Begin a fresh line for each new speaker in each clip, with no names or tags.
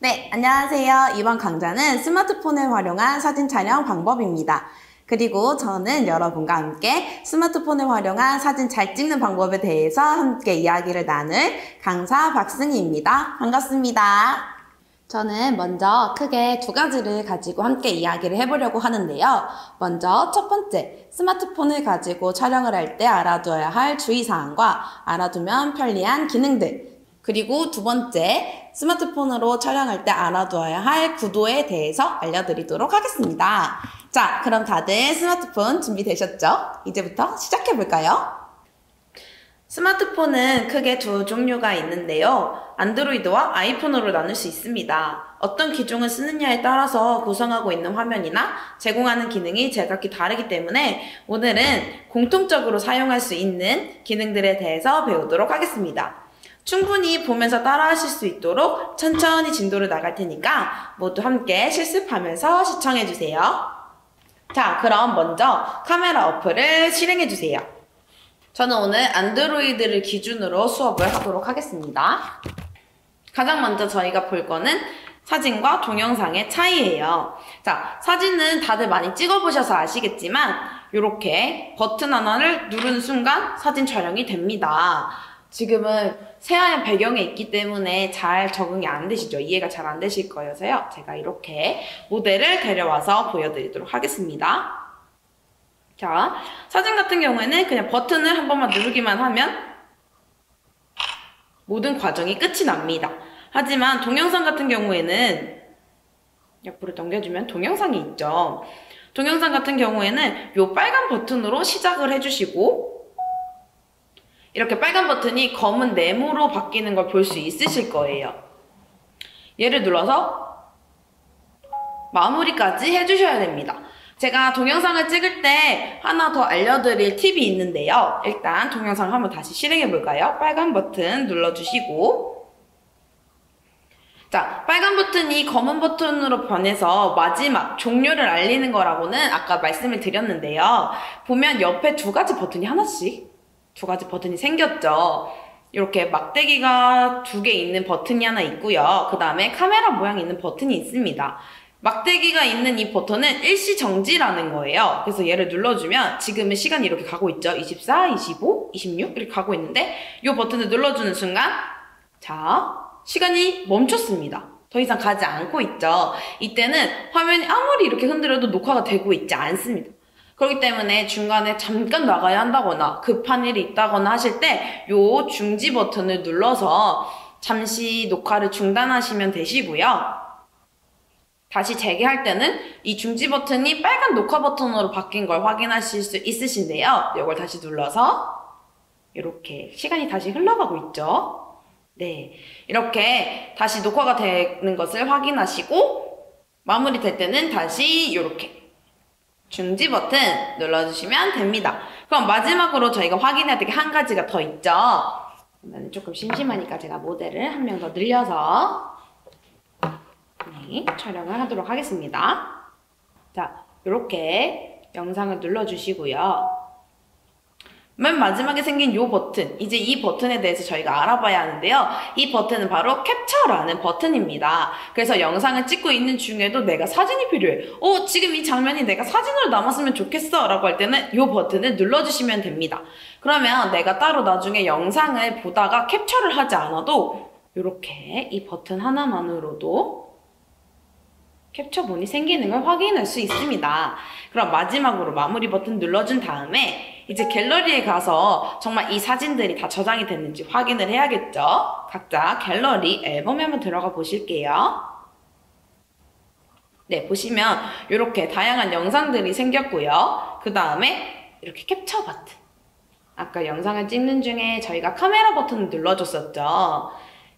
네, 안녕하세요. 이번 강좌는 스마트폰을 활용한 사진 촬영 방법입니다. 그리고 저는 여러분과 함께 스마트폰을 활용한 사진 잘 찍는 방법에 대해서 함께 이야기를 나눌 강사 박승희입니다. 반갑습니다. 저는 먼저 크게 두 가지를 가지고 함께 이야기를 해보려고 하는데요. 먼저 첫 번째, 스마트폰을 가지고 촬영을 할 때 알아두어야 할 주의사항과 알아두면 편리한 기능들. 그리고 두 번째, 스마트폰으로 촬영할 때 알아두어야 할 구도에 대해서 알려드리도록 하겠습니다. 자, 그럼 다들 스마트폰 준비되셨죠? 이제부터 시작해볼까요? 스마트폰은 크게 두 종류가 있는데요. 안드로이드와 아이폰으로 나눌 수 있습니다. 어떤 기종을 쓰느냐에 따라서 구성하고 있는 화면이나 제공하는 기능이 제각기 다르기 때문에 오늘은 공통적으로 사용할 수 있는 기능들에 대해서 배우도록 하겠습니다. 충분히 보면서 따라하실 수 있도록 천천히 진도를 나갈 테니까 모두 함께 실습하면서 시청해주세요. 자, 그럼 먼저 카메라 어플을 실행해주세요. 저는 오늘 안드로이드를 기준으로 수업을 하도록 하겠습니다. 가장 먼저 저희가 볼 거는 사진과 동영상의 차이예요. 자, 사진은 다들 많이 찍어보셔서 아시겠지만 이렇게 버튼 하나를 누르는 순간 사진 촬영이 됩니다. 지금은 새하얀 배경에 있기 때문에 잘 적응이 안 되시죠? 이해가 잘 안 되실 거여서요. 제가 이렇게 모델을 데려와서 보여드리도록 하겠습니다. 자, 사진 같은 경우에는 그냥 버튼을 한 번만 누르기만 하면 모든 과정이 끝이 납니다. 하지만 동영상 같은 경우에는 옆으로 넘겨주면 동영상이 있죠. 동영상 같은 경우에는 이 빨간 버튼으로 시작을 해주시고 이렇게 빨간 버튼이 검은 네모로 바뀌는 걸 볼 수 있으실 거예요. 얘를 눌러서 마무리까지 해주셔야 됩니다. 제가 동영상을 찍을 때 하나 더 알려드릴 팁이 있는데요. 일단 동영상을 한번 다시 실행해 볼까요? 빨간 버튼 눌러주시고 자, 빨간 버튼이 검은 버튼으로 변해서 마지막 종료를 알리는 거라고는 아까 말씀을 드렸는데요. 보면 옆에 두 가지 버튼이 두 가지 버튼이 생겼죠. 이렇게 막대기가 두 개 있는 버튼이 하나 있고요. 그 다음에 카메라 모양이 있는 버튼이 있습니다. 막대기가 있는 이 버튼은 일시정지라는 거예요. 그래서 얘를 눌러주면 지금은 시간이 이렇게 가고 있죠. 24, 25, 26 이렇게 가고 있는데 이 버튼을 눌러주는 순간 자, 시간이 멈췄습니다. 더 이상 가지 않고 있죠. 이때는 화면이 아무리 이렇게 흔들어도 녹화가 되고 있지 않습니다. 그렇기 때문에 중간에 잠깐 나가야 한다거나 급한 일이 있다거나 하실 때 요 중지 버튼을 눌러서 잠시 녹화를 중단하시면 되시고요. 다시 재개할 때는 이 중지 버튼이 빨간 녹화 버튼으로 바뀐 걸 확인하실 수 있으신데요. 이걸 다시 눌러서 이렇게 시간이 다시 흘러가고 있죠. 네, 이렇게 다시 녹화가 되는 것을 확인하시고 마무리될 때는 다시 이렇게 중지 버튼 눌러주시면 됩니다. 그럼 마지막으로 저희가 확인해야 될 게 한 가지가 더 있죠. 그러면 조금 심심하니까 제가 모델을 한 명 더 늘려서 네, 촬영을 하도록 하겠습니다. 자, 이렇게 영상을 눌러주시고요. 맨 마지막에 생긴 이 버튼, 이제 이 버튼에 대해서 저희가 알아봐야 하는데요. 이 버튼은 바로 캡처라는 버튼입니다. 그래서 영상을 찍고 있는 중에도 내가 사진이 필요해. 지금 이 장면이 내가 사진으로 남았으면 좋겠어 라고 할 때는 이 버튼을 눌러주시면 됩니다. 그러면 내가 따로 나중에 영상을 보다가 캡처를 하지 않아도 이렇게 이 버튼 하나만으로도 캡처본이 생기는 걸 확인할 수 있습니다. 그럼 마지막으로 마무리 버튼 눌러준 다음에 이제 갤러리에 가서 정말 이 사진들이 다 저장이 됐는지 확인을 해야겠죠? 각자 갤러리 앨범에 한번 들어가 보실게요. 네, 보시면 이렇게 다양한 영상들이 생겼고요. 그 다음에 이렇게 캡처 버튼. 아까 영상을 찍는 중에 저희가 카메라 버튼을 눌러줬었죠.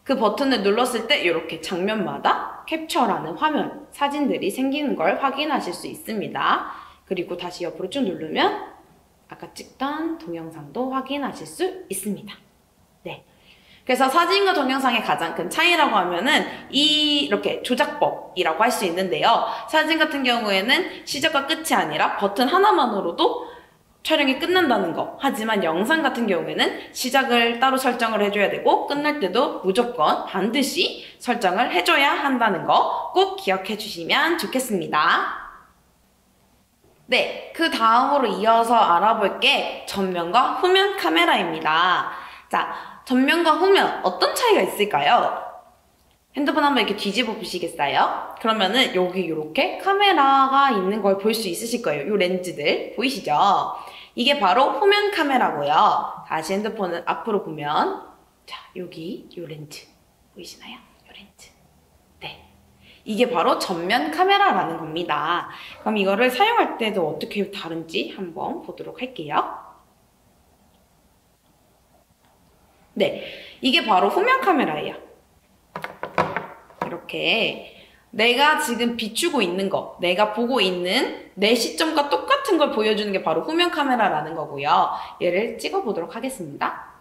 그 버튼을 눌렀을 때 이렇게 장면마다 캡처라는 화면, 사진들이 생기는 걸 확인하실 수 있습니다. 그리고 다시 옆으로 쭉 누르면 아까 찍던 동영상도 확인하실 수 있습니다. 네. 그래서 사진과 동영상의 가장 큰 차이라고 하면은 이렇게 조작법이라고 할 수 있는데요. 사진 같은 경우에는 시작과 끝이 아니라 버튼 하나만으로도 촬영이 끝난다는 거. 하지만 영상 같은 경우에는 시작을 따로 설정을 해줘야 되고 끝날 때도 무조건 반드시 설정을 해줘야 한다는 거 꼭 기억해 주시면 좋겠습니다. 네, 그 다음으로 이어서 알아볼 게 전면과 후면 카메라입니다. 자, 전면과 후면 어떤 차이가 있을까요? 핸드폰 한번 이렇게 뒤집어 보시겠어요? 그러면은 여기 이렇게 카메라가 있는 걸 볼 수 있으실 거예요. 이 렌즈들 보이시죠? 이게 바로 후면 카메라고요. 다시 핸드폰을 앞으로 보면 자, 여기 이 렌즈 보이시나요? 이 렌즈. 네. 이게 바로 전면 카메라라는 겁니다. 그럼 이거를 사용할 때도 어떻게 다른지 한번 보도록 할게요. 네, 이게 바로 후면 카메라예요. 이렇게 내가 지금 비추고 있는 거, 내가 보고 있는 내 시점과 똑같은 걸 보여주는 게 바로 후면 카메라라는 거고요. 얘를 찍어보도록 하겠습니다.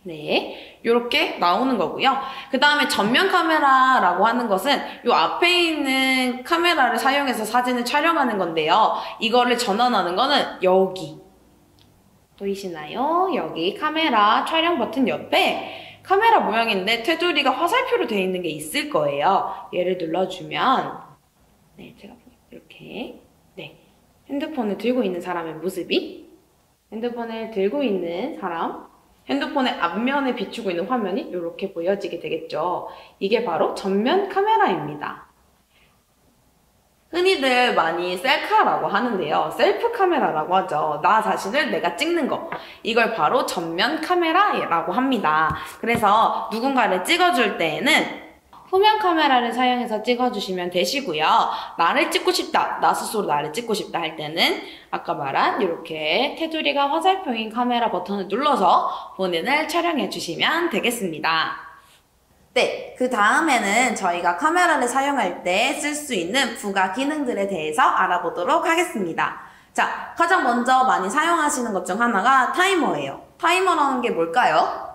네, 이렇게 나오는 거고요. 그 다음에 전면 카메라라고 하는 것은 이 앞에 있는 카메라를 사용해서 사진을 촬영하는 건데요. 이거를 전환하는 거는 여기 보이시나요? 여기 카메라 촬영 버튼 옆에 카메라 모양인데 테두리가 화살표로 되어 있는 게 있을 거예요. 얘를 눌러주면 네, 제가 이렇게 네, 핸드폰을 들고 있는 사람의 모습이 핸드폰을 들고 있는 사람 핸드폰의 앞면에 비추고 있는 화면이 이렇게 보여지게 되겠죠. 이게 바로 전면 카메라입니다. 흔히들 많이 셀카라고 하는데요. 셀프 카메라라고 하죠. 나 자신을 내가 찍는 거. 이걸 바로 전면 카메라라고 합니다. 그래서 누군가를 찍어줄 때에는 후면 카메라를 사용해서 찍어주시면 되시고요. 나를 찍고 싶다, 나 스스로 나를 찍고 싶다 할 때는 아까 말한 이렇게 테두리가 화살표인 카메라 버튼을 눌러서 본인을 촬영해 주시면 되겠습니다. 네, 그 다음에는 저희가 카메라를 사용할 때 쓸 수 있는 부가 기능들에 대해서 알아보도록 하겠습니다. 자, 가장 먼저 많이 사용하시는 것 중 하나가 타이머예요. 타이머라는 게 뭘까요?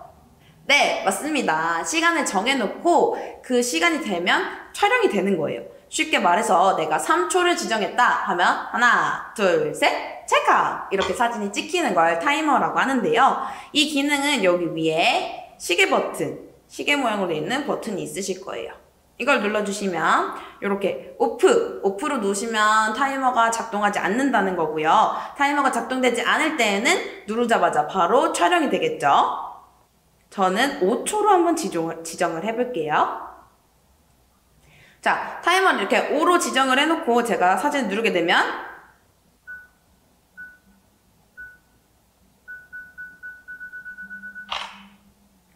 네, 맞습니다. 시간을 정해놓고 그 시간이 되면 촬영이 되는 거예요. 쉽게 말해서 내가 3초를 지정했다 하면 하나, 둘, 셋, 찰칵! 이렇게 사진이 찍히는 걸 타이머라고 하는데요. 이 기능은 여기 위에 시계 버튼, 시계 모양으로 되어 있는 버튼이 있으실 거예요. 이걸 눌러주시면 이렇게 오프로 놓으시면 타이머가 작동하지 않는다는 거고요. 타이머가 작동되지 않을 때에는 누르자마자 바로 촬영이 되겠죠. 저는 5초로 한번 지정을 해볼게요. 자, 타이머를 이렇게 5로 지정을 해놓고 제가 사진을 누르게 되면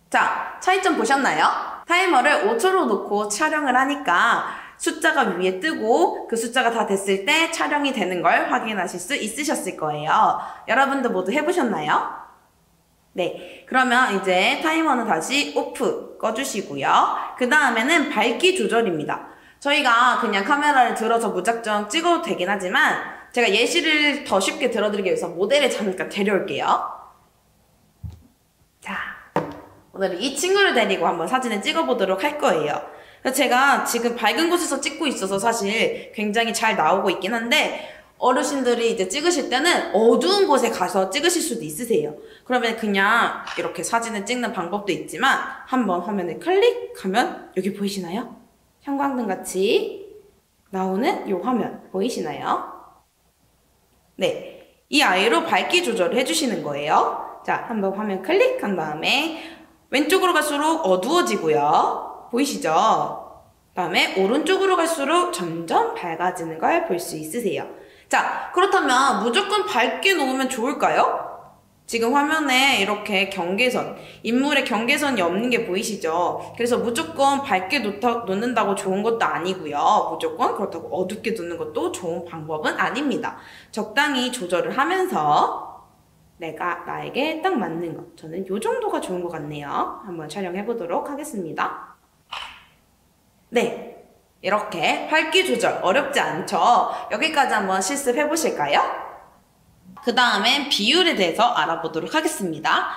자, 차이점 보셨나요? 타이머를 5초로 놓고 촬영을 하니까 숫자가 위에 뜨고 그 숫자가 다 됐을 때 촬영이 되는 걸 확인하실 수 있으셨을 거예요. 여러분도 모두 해보셨나요? 네, 그러면 이제 타이머는 다시 오프 꺼주시고요. 그 다음에는 밝기 조절입니다. 저희가 그냥 카메라를 들어서 무작정 찍어도 되긴 하지만 제가 예시를 더 쉽게 들어드리기 위해서 모델을 잠깐 데려올게요. 자, 오늘 이 친구를 데리고 한번 사진을 찍어보도록 할 거예요. 제가 지금 밝은 곳에서 찍고 있어서 사실 굉장히 잘 나오고 있긴 한데 어르신들이 이제 찍으실 때는 어두운 곳에 가서 찍으실 수도 있으세요. 그러면 그냥 이렇게 사진을 찍는 방법도 있지만 한번 화면을 클릭하면 여기 보이시나요? 형광등 같이 나오는 이 화면 보이시나요? 네, 이 아이로 밝기 조절을 해주시는 거예요. 자, 한번 화면 클릭한 다음에 왼쪽으로 갈수록 어두워지고요. 보이시죠? 다음에 오른쪽으로 갈수록 점점 밝아지는 걸 볼 수 있으세요. 자, 그렇다면 무조건 밝게 놓으면 좋을까요? 지금 화면에 이렇게 경계선, 인물의 경계선이 없는 게 보이시죠? 그래서 무조건 밝게 놓는다고 좋은 것도 아니고요. 무조건 그렇다고 어둡게 놓는 것도 좋은 방법은 아닙니다. 적당히 조절을 하면서 내가 나에게 딱 맞는 것, 저는 이 정도가 좋은 것 같네요. 한번 촬영해 보도록 하겠습니다. 네. 이렇게 밝기 조절 어렵지 않죠? 여기까지 한번 실습해 보실까요? 그 다음엔 비율에 대해서 알아보도록 하겠습니다.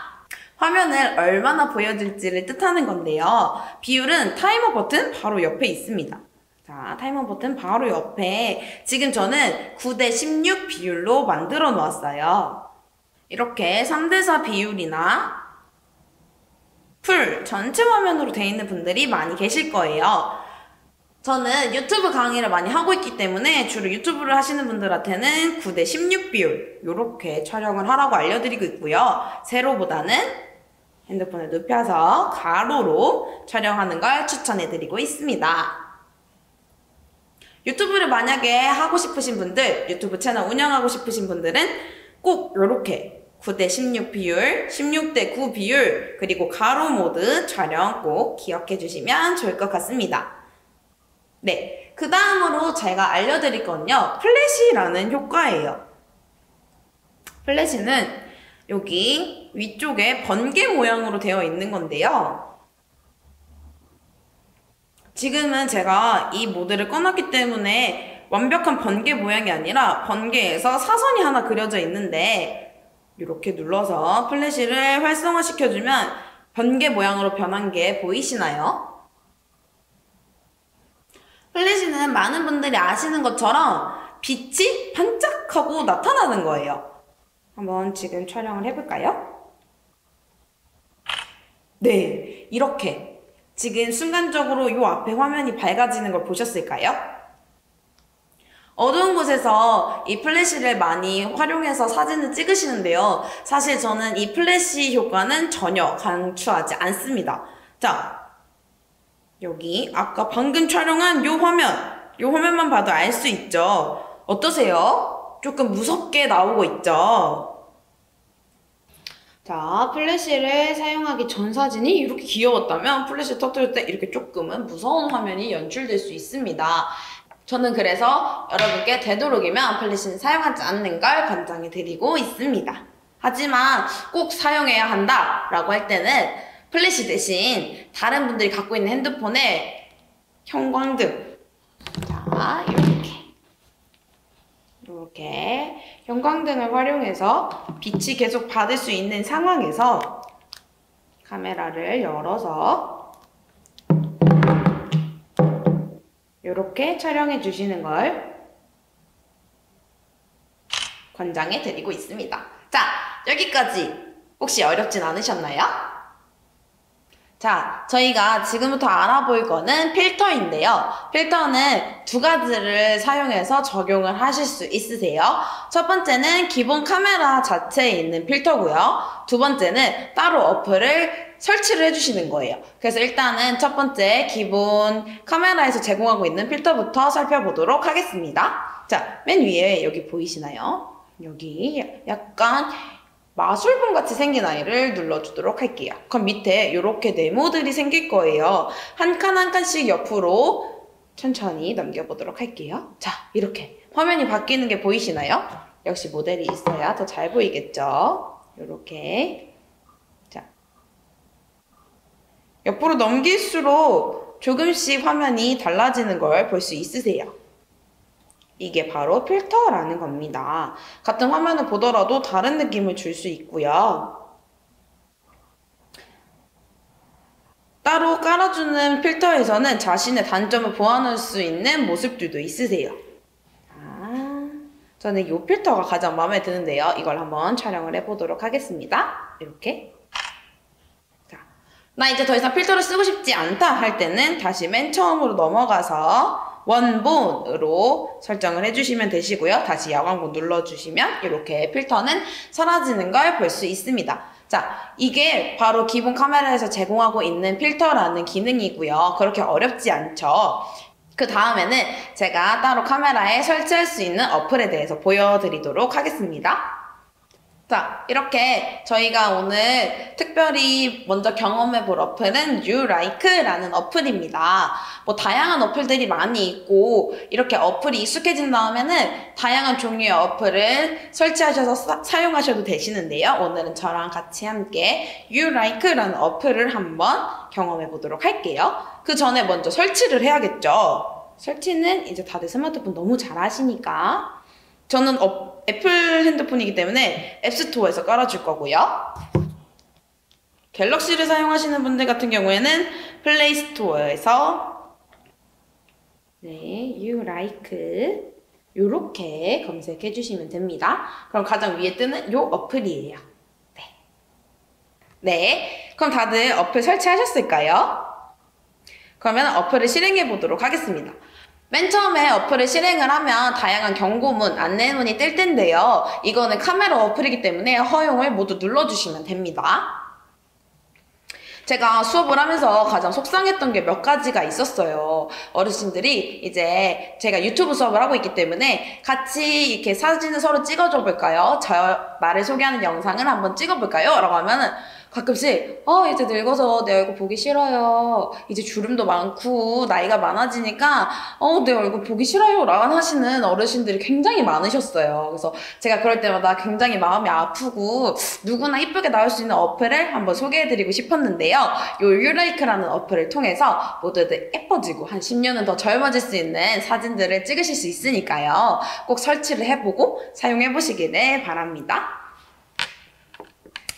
화면을 얼마나 보여줄지를 뜻하는 건데요. 비율은 타이머 버튼 바로 옆에 있습니다. 자, 타이머 버튼 바로 옆에 지금 저는 9:16 비율로 만들어 놓았어요. 이렇게 3대4 비율이나 풀 전체 화면으로 되어 있는 분들이 많이 계실 거예요. 저는 유튜브 강의를 많이 하고 있기 때문에 주로 유튜브를 하시는 분들한테는 9대16 비율 이렇게 촬영을 하라고 알려드리고 있고요. 세로보다는 핸드폰을 눕혀서 가로로 촬영하는 걸 추천해드리고 있습니다. 유튜브를 만약에 하고 싶으신 분들, 유튜브 채널 운영하고 싶으신 분들은 꼭 이렇게 9대16 비율, 16대9 비율, 그리고 가로 모드 촬영 꼭 기억해 주시면 좋을 것 같습니다. 네, 그 다음으로 제가 알려드릴 건요, 플래시라는 효과예요. 플래시는 여기 위쪽에 번개 모양으로 되어 있는 건데요. 지금은 제가 이 모드를 꺼놨기 때문에 완벽한 번개 모양이 아니라 번개에서 사선이 하나 그려져 있는데 이렇게 눌러서 플래시를 활성화시켜주면 번개 모양으로 변한 게 보이시나요? 플래시는 많은 분들이 아시는 것처럼 빛이 반짝하고 나타나는 거예요. 한번 지금 촬영을 해볼까요? 네, 이렇게 지금 순간적으로 이 앞에 화면이 밝아지는 걸 보셨을까요? 어두운 곳에서 이 플래시를 많이 활용해서 사진을 찍으시는데요. 사실 저는 이 플래시 효과는 전혀 강추하지 않습니다. 자, 여기 아까 방금 촬영한 요 화면만 봐도 알 수 있죠? 어떠세요? 조금 무섭게 나오고 있죠? 자, 플래시를 사용하기 전 사진이 이렇게 귀여웠다면 플래시 터뜨릴 때 이렇게 조금은 무서운 화면이 연출될 수 있습니다. 저는 그래서 여러분께 되도록이면 플래시는 사용하지 않는 걸 권장해 드리고 있습니다. 하지만 꼭 사용해야 한다 라고 할 때는 플래시 대신 다른 분들이 갖고 있는 핸드폰에 형광등, 자, 이렇게 형광등을 활용해서 빛이 계속 받을 수 있는 상황에서 카메라를 열어서 이렇게 촬영해 주시는 걸 권장해 드리고 있습니다. 자, 여기까지 혹시 어렵진 않으셨나요? 자, 저희가 지금부터 알아볼 거는 필터인데요. 필터는 두 가지를 사용해서 적용을 하실 수 있으세요. 첫 번째는 기본 카메라 자체에 있는 필터고요. 두 번째는 따로 어플을 설치를 해주시는 거예요. 그래서 일단은 첫 번째 기본 카메라에서 제공하고 있는 필터부터 살펴보도록 하겠습니다. 자, 맨 위에 여기 보이시나요? 여기 약간 마술봉 같이 생긴 아이를 눌러주도록 할게요. 그럼 밑에 이렇게 네모들이 생길 거예요. 한 칸 한 칸씩 옆으로 천천히 넘겨보도록 할게요. 자, 이렇게 화면이 바뀌는 게 보이시나요? 역시 모델이 있어야 더 잘 보이겠죠? 이렇게. 자, 옆으로 넘길수록 조금씩 화면이 달라지는 걸 볼 수 있으세요. 이게 바로 필터라는 겁니다. 같은 화면을 보더라도 다른 느낌을 줄 수 있고요. 따로 깔아주는 필터에서는 자신의 단점을 보완할 수 있는 모습들도 있으세요. 저는 이 필터가 가장 마음에 드는데요. 이걸 한번 촬영을 해보도록 하겠습니다. 이렇게. 자, 나 이제 더 이상 필터를 쓰고 싶지 않다 할 때는 다시 맨 처음으로 넘어가서 원본으로 설정을 해주시면 되시고요. 다시 야광본 눌러주시면 이렇게 필터는 사라지는 걸 볼 수 있습니다. 자, 이게 바로 기본 카메라에서 제공하고 있는 필터라는 기능이고요. 그렇게 어렵지 않죠. 그 다음에는 제가 따로 카메라에 설치할 수 있는 어플에 대해서 보여드리도록 하겠습니다. 자, 이렇게 저희가 오늘 특별히 먼저 경험해 볼 어플은 YouLike라는 어플입니다. 뭐 다양한 어플들이 많이 있고 이렇게 어플이 익숙해진 다음에는 다양한 종류의 어플을 설치하셔서 사용하셔도 되시는데요. 오늘은 저랑 같이 함께 YouLike라는 어플을 한번 경험해 보도록 할게요. 그 전에 먼저 설치를 해야겠죠. 설치는 이제 다들 스마트폰 너무 잘 하시니까 저는 애플 핸드폰이기 때문에 앱스토어에서 깔아줄 거고요. 갤럭시를 사용하시는 분들 같은 경우에는 플레이스토어에서 네, YouLike 요렇게 검색해 주시면 됩니다. 그럼 가장 위에 뜨는 요 어플이에요. 네. 네. 그럼 다들 어플 설치하셨을까요? 그러면 어플을 실행해 보도록 하겠습니다. 맨 처음에 어플을 실행을 하면 다양한 경고문, 안내문이 뜰 텐데요. 이거는 카메라 어플이기 때문에 허용을 모두 눌러주시면 됩니다. 제가 수업을 하면서 가장 속상했던 게 몇 가지가 있었어요. 어르신들이 이제 제가 유튜브 수업을 하고 있기 때문에 같이 이렇게 사진을 서로 찍어줘 볼까요? 나를 소개하는 영상을 한번 찍어볼까요? 라고 하면은 가끔씩 이제 늙어서 내 얼굴 보기 싫어요. 이제 주름도 많고 나이가 많아지니까 내 얼굴 보기 싫어요 라고 하시는 어르신들이 굉장히 많으셨어요. 그래서 제가 그럴 때마다 굉장히 마음이 아프고 누구나 이쁘게 나올 수 있는 어플을 한번 소개해드리고 싶었는데요. 요 유라이크라는 어플을 통해서 모두들 예뻐지고 한 10년은 더 젊어질 수 있는 사진들을 찍으실 수 있으니까요. 꼭 설치를 해보고 사용해보시기를 바랍니다.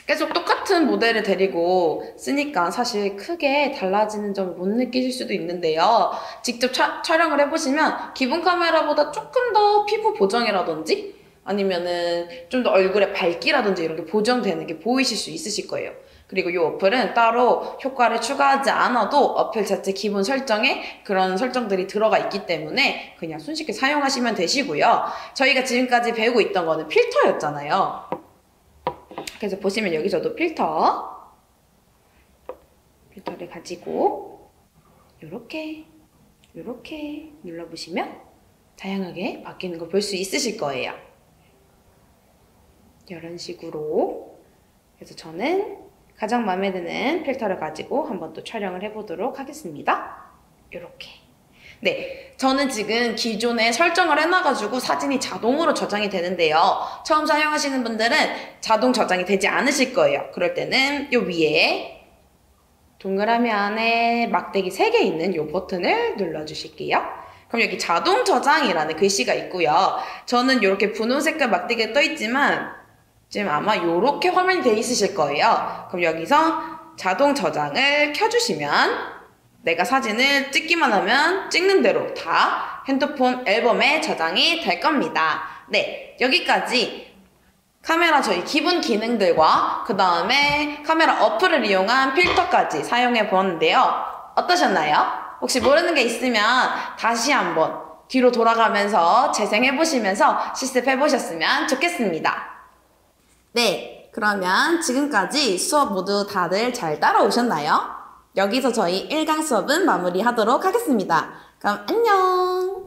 계속 똑같은 모델을 데리고 쓰니까 사실 크게 달라지는 점을 못 느끼실 수도 있는데요. 직접 촬영을 해보시면 기본 카메라보다 조금 더 피부 보정이라든지 아니면은 좀 더 얼굴의 밝기라든지 이런 게 보정되는 게 보이실 수 있으실 거예요. 그리고 이 어플은 따로 효과를 추가하지 않아도 어플 자체 기본 설정에 그런 설정들이 들어가 있기 때문에 그냥 손쉽게 사용하시면 되시고요. 저희가 지금까지 배우고 있던 거는 필터였잖아요. 그래서 보시면 여기 저도 필터를 가지고 요렇게 눌러보시면 다양하게 바뀌는 걸 볼 수 있으실 거예요. 이런 식으로. 그래서 저는 가장 마음에 드는 필터를 가지고 한번 또 촬영을 해보도록 하겠습니다. 요렇게. 네, 저는 지금 기존에 설정을 해놔가지고 사진이 자동으로 저장이 되는데요. 처음 사용하시는 분들은 자동 저장이 되지 않으실 거예요. 그럴 때는 요 위에 동그라미 안에 막대기 3개 있는 요 버튼을 눌러주실게요. 그럼 여기 자동 저장이라는 글씨가 있고요. 저는 이렇게 분홍 색깔 막대기가 떠있지만 지금 아마 요렇게 화면이 돼 있으실 거예요. 그럼 여기서 자동 저장을 켜주시면 내가 사진을 찍기만 하면 찍는 대로 다 핸드폰 앨범에 저장이 될 겁니다. 네, 여기까지 카메라 저희 기본 기능들과 그 다음에 카메라 어플을 이용한 필터까지 사용해 보았는데요. 어떠셨나요? 혹시 모르는 게 있으면 다시 한번 뒤로 돌아가면서 재생해 보시면서 실습해 보셨으면 좋겠습니다. 네, 그러면 지금까지 수업 모두 다들 잘 따라오셨나요? 여기서 저희 1강 수업은 마무리하도록 하겠습니다. 그럼 안녕!